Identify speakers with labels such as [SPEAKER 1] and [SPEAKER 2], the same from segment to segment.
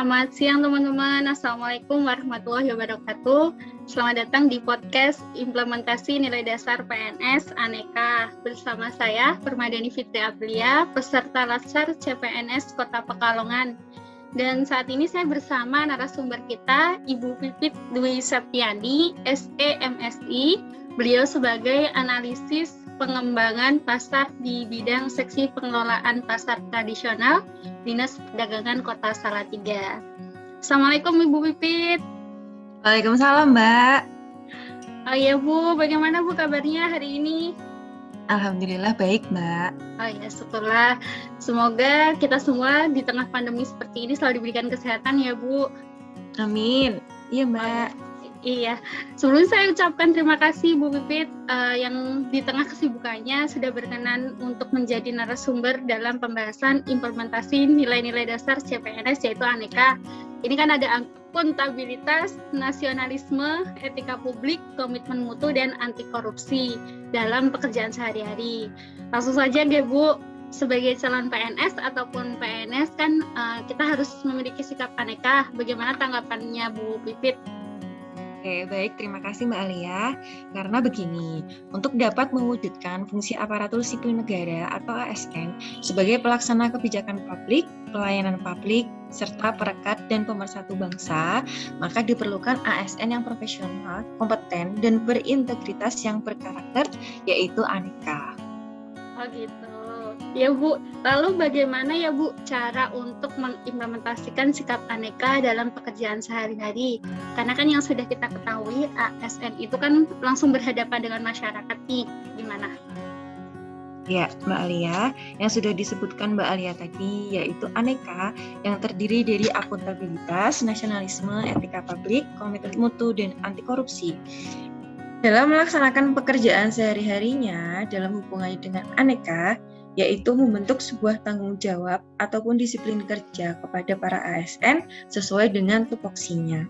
[SPEAKER 1] Selamat siang teman-teman. Assalamualaikum warahmatullahi wabarakatuh. Selamat datang di podcast Implementasi Nilai Dasar PNS Aneka. Bersama saya Permadani Fitri Aprilia, peserta Latsar CPNS Kota Pekalongan. Dan saat ini saya bersama narasumber kita, Ibu Pipit Dwi Septiani, SEMSI. Beliau sebagai analisis pengembangan pasar di bidang seksi pengelolaan pasar tradisional Dinas Perdagangan Kota Salatiga. Assalamualaikum Ibu Pipit.
[SPEAKER 2] Waalaikumsalam Mbak.
[SPEAKER 1] Oh ya Bu, bagaimana Bu kabarnya hari ini?
[SPEAKER 2] Alhamdulillah baik Mbak.
[SPEAKER 1] Oh ya, syukurlah. Semoga kita semua di tengah pandemi seperti ini selalu diberikan kesehatan ya Bu.
[SPEAKER 2] Amin. Iya Mbak.
[SPEAKER 1] Iya, sebelumnya saya ucapkan terima kasih Bu Pipit yang di tengah kesibukannya sudah berkenan untuk menjadi narasumber dalam pembahasan implementasi nilai-nilai dasar CPNS yaitu Aneka. Ini kan ada akuntabilitas, nasionalisme, etika publik, komitmen mutu, dan anti korupsi dalam pekerjaan sehari-hari. Langsung saja deh Bu, sebagai calon PNS ataupun PNS kan kita harus memiliki sikap Aneka. Bagaimana tanggapannya Bu Pipit?
[SPEAKER 2] Oke, baik. Terima kasih Mbak Alia. Karena begini, untuk dapat mewujudkan fungsi aparatur sipil negara atau ASN sebagai pelaksana kebijakan publik, pelayanan publik, serta perekat dan pemersatu bangsa, maka diperlukan ASN yang profesional, kompeten, dan berintegritas yang berkarakter, yaitu Aneka.
[SPEAKER 1] Oh gitu. Ya Bu, lalu bagaimana ya Bu cara untuk mengimplementasikan sikap Aneka dalam pekerjaan sehari-hari? Karena kan yang sudah kita ketahui ASN itu kan langsung berhadapan dengan masyarakat nih, gimana?
[SPEAKER 2] Ya, Mbak Alia, yang sudah disebutkan Mbak Alia tadi yaitu Aneka yang terdiri dari akuntabilitas, nasionalisme, etika publik, komitmen mutu, dan anti korupsi. Dalam melaksanakan pekerjaan sehari-harinya dalam hubungannya dengan Aneka, yaitu membentuk sebuah tanggung jawab ataupun disiplin kerja kepada para ASN sesuai dengan tupoksinya.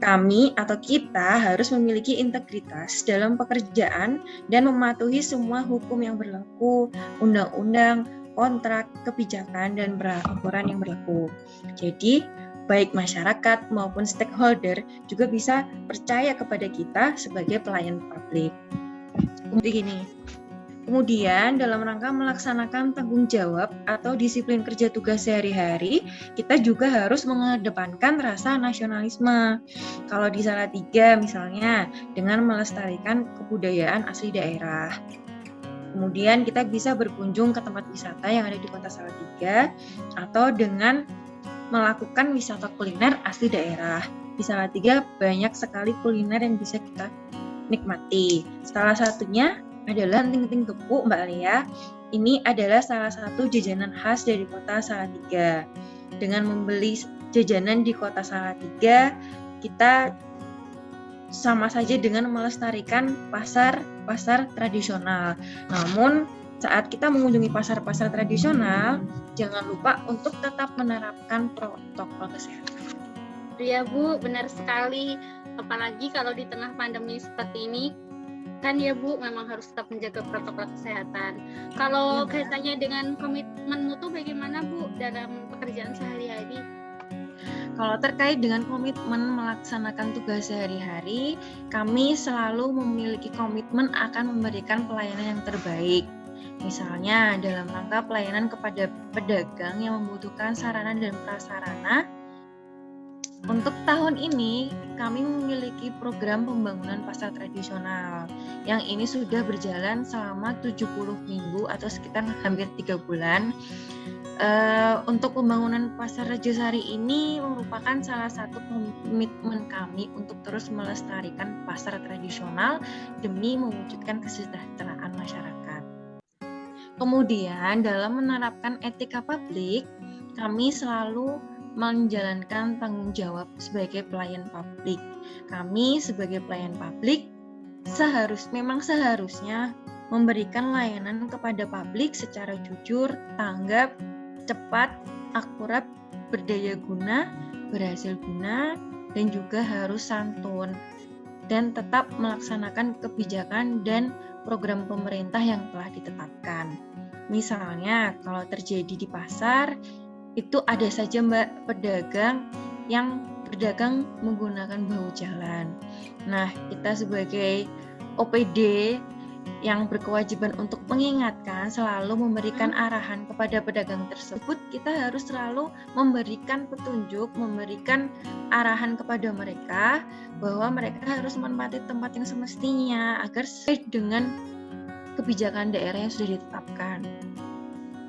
[SPEAKER 2] Kami atau kita harus memiliki integritas dalam pekerjaan dan mematuhi semua hukum yang berlaku, undang-undang, kontrak, kebijakan, dan peraturan yang berlaku. Jadi, baik masyarakat maupun stakeholder juga bisa percaya kepada kita sebagai pelayan publik. Kemudian dalam rangka melaksanakan tanggung jawab atau disiplin kerja tugas sehari-hari, kita juga harus mengedepankan rasa nasionalisme. Kalau di Salatiga misalnya dengan melestarikan kebudayaan asli daerah. Kemudian kita bisa berkunjung ke tempat wisata yang ada di Kota Salatiga atau dengan melakukan wisata kuliner asli daerah. Di Salatiga banyak sekali kuliner yang bisa kita nikmati. Salah satunya adalah Ting-Ting Gepuk Mbak Alia. Ini adalah salah satu jajanan khas dari Kota Salatiga. Dengan membeli jajanan di Kota Salatiga, kita sama saja dengan melestarikan pasar tradisional. Namun saat kita mengunjungi pasar-pasar tradisional, jangan lupa untuk tetap menerapkan protokol kesehatan.
[SPEAKER 1] Ya Bu, benar sekali. Apalagi kalau di tengah pandemi seperti ini, kan ya Bu, memang harus tetap menjaga protokol kesehatan. Kalau kaitannya dengan komitmen mutu bagaimana Bu dalam pekerjaan sehari-hari?
[SPEAKER 2] Kalau terkait dengan komitmen melaksanakan tugas sehari-hari, kami selalu memiliki komitmen akan memberikan pelayanan yang terbaik. Misalnya dalam rangka pelayanan kepada pedagang yang membutuhkan sarana dan prasarana. Untuk tahun ini, kami memiliki program pembangunan pasar tradisional yang ini sudah berjalan selama 70 minggu atau sekitar hampir 3 bulan. Untuk pembangunan pasar Rajasari ini merupakan salah satu komitmen kami untuk terus melestarikan pasar tradisional demi mewujudkan kesejahteraan masyarakat. Kemudian dalam menerapkan etika publik, kami selalu menjalankan tanggung jawab sebagai pelayan publik. Kami sebagai pelayan publik seharusnya memberikan layanan kepada publik secara jujur, tanggap, cepat, akurat, berdaya guna, berhasil guna, dan juga harus santun. Dan tetap melaksanakan kebijakan dan program pemerintah yang telah ditetapkan. Misalnya, kalau terjadi di pasar, itu ada saja Mbak pedagang yang berdagang menggunakan bahu jalan. Nah, kita sebagai OPD yang berkewajiban untuk mengingatkan, selalu memberikan arahan kepada pedagang tersebut, kita harus selalu memberikan petunjuk, memberikan arahan kepada mereka bahwa mereka harus menempati tempat yang semestinya agar sesuai dengan kebijakan daerah yang sudah ditetapkan.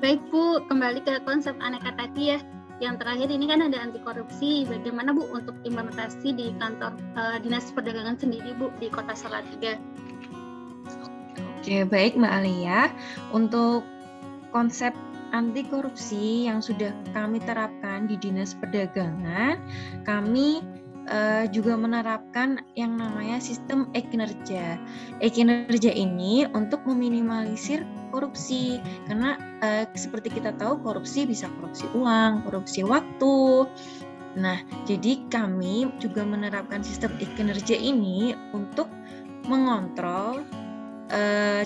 [SPEAKER 1] Baik Bu, kembali ke konsep aneka tadi ya. Yang terakhir ini kan ada anti korupsi. Bagaimana Bu untuk implementasi di kantor Dinas Perdagangan sendiri Bu di Kota Salatiga?
[SPEAKER 2] Oke, baik Mbak Alia. Untuk konsep anti korupsi yang sudah kami terapkan di Dinas Perdagangan, kami juga menerapkan yang namanya sistem e-kinerja. E-kinerja ini untuk meminimalisir korupsi, karena seperti kita tahu korupsi bisa korupsi uang, korupsi waktu. Nah, jadi kami juga menerapkan sistem e-kinerja ini untuk mengontrol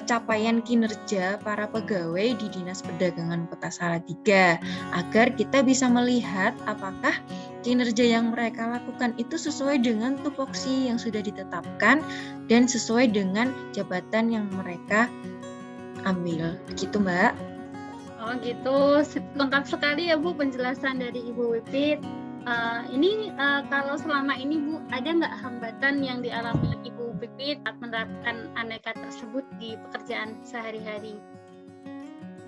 [SPEAKER 2] capaian kinerja para pegawai di Dinas Perdagangan Kota Salatiga agar kita bisa melihat apakah kinerja yang mereka lakukan itu sesuai dengan tupoksi yang sudah ditetapkan dan sesuai dengan jabatan yang mereka ambil. Begitu Mbak.
[SPEAKER 1] Oh gitu, lengkap sekali ya Bu penjelasan dari Ibu Wipit. Ini kalau selama ini Bu, ada nggak hambatan yang dialami Ibu Pipit saat menerapkan aneka tersebut di pekerjaan sehari-hari?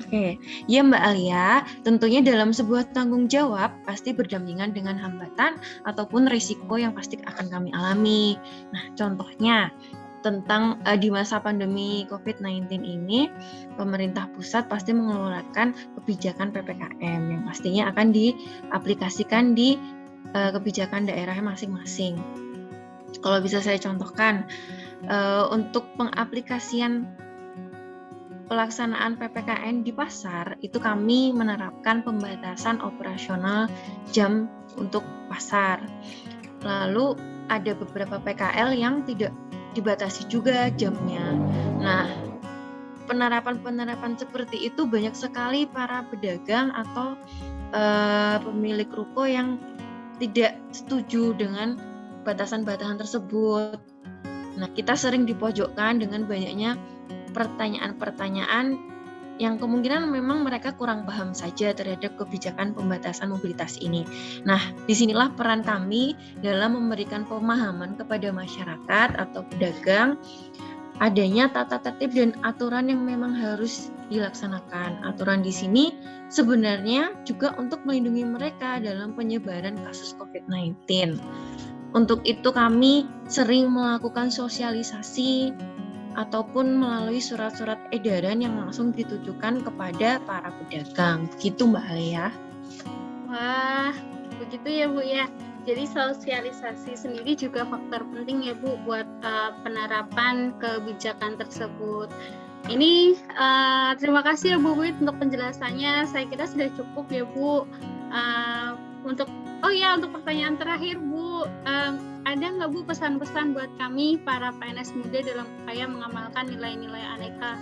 [SPEAKER 2] Oke, ya Mbak Alia, tentunya dalam sebuah tanggung jawab pasti berdampingan dengan hambatan ataupun risiko yang pasti akan kami alami. Nah, contohnya tentang di masa pandemi COVID-19 ini, pemerintah pusat pasti mengeluarkan kebijakan PPKM yang pastinya akan diaplikasikan di kebijakan daerahnya masing-masing. Kalau bisa saya contohkan, untuk pengaplikasian pelaksanaan PPKM di pasar, itu kami menerapkan pembatasan operasional jam untuk pasar. Lalu ada beberapa PKL yang tidak dibatasi juga jamnya. Nah, penerapan seperti itu banyak sekali para pedagang atau pemilik ruko yang tidak setuju dengan batasan-batasan tersebut. Nah, kita sering dipojokkan dengan banyaknya pertanyaan-pertanyaan yang kemungkinan memang mereka kurang paham saja terhadap kebijakan pembatasan mobilitas ini. Nah, disinilah peran kami dalam memberikan pemahaman kepada masyarakat atau pedagang adanya tata tertib dan aturan yang memang harus dilaksanakan. Aturan di sini sebenarnya juga untuk melindungi mereka dalam penyebaran kasus COVID-19. Untuk itu kami sering melakukan sosialisasi ataupun melalui surat-surat edaran yang langsung ditujukan kepada para pedagang. Begitu Mbak Alia.
[SPEAKER 1] Wah, begitu ya Bu ya. Jadi sosialisasi sendiri juga faktor penting ya Bu buat penerapan kebijakan tersebut. Ini terima kasih ya Bu Wit untuk penjelasannya. Saya kira sudah cukup ya Bu. Untuk pertanyaan terakhir Bu, ada nggak Bu pesan-pesan buat kami para PNS muda dalam upaya mengamalkan nilai-nilai aneka?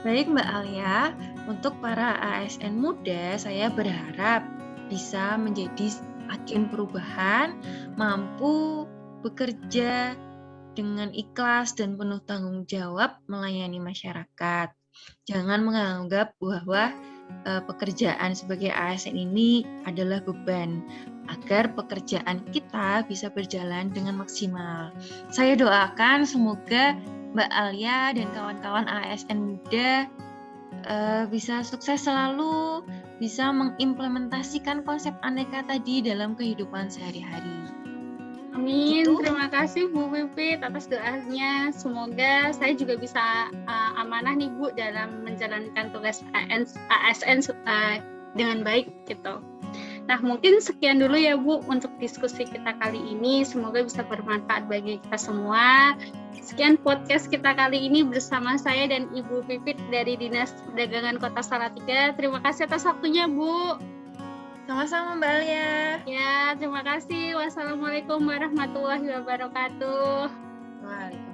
[SPEAKER 2] Baik Mbak Alia, untuk para ASN muda saya berharap bisa menjadi agen perubahan, mampu bekerja dengan ikhlas dan penuh tanggung jawab melayani masyarakat. Jangan menganggap bahwa pekerjaan sebagai ASN ini adalah beban, agar pekerjaan kita bisa berjalan dengan maksimal. Saya doakan semoga Mbak Alia dan kawan-kawan ASN muda bisa sukses selalu, bisa mengimplementasikan konsep aneka tadi dalam kehidupan sehari-hari.
[SPEAKER 1] Amin.
[SPEAKER 2] Gitu.
[SPEAKER 1] Terima kasih Bu Pipit atas doanya. Semoga saya juga bisa amanah nih Bu dalam menjalankan tugas ASN dengan baik gitu. Nah, mungkin sekian dulu ya Bu untuk diskusi kita kali ini. Semoga bisa bermanfaat bagi kita semua. Sekian podcast kita kali ini bersama saya dan Ibu Pipit dari Dinas Perdagangan Kota Salatiga. Terima kasih atas waktunya Bu.
[SPEAKER 2] Sama-sama Mbak Alia.
[SPEAKER 1] Ya, terima kasih. Wassalamualaikum warahmatullahi wabarakatuh.
[SPEAKER 2] Waalaikumsalam.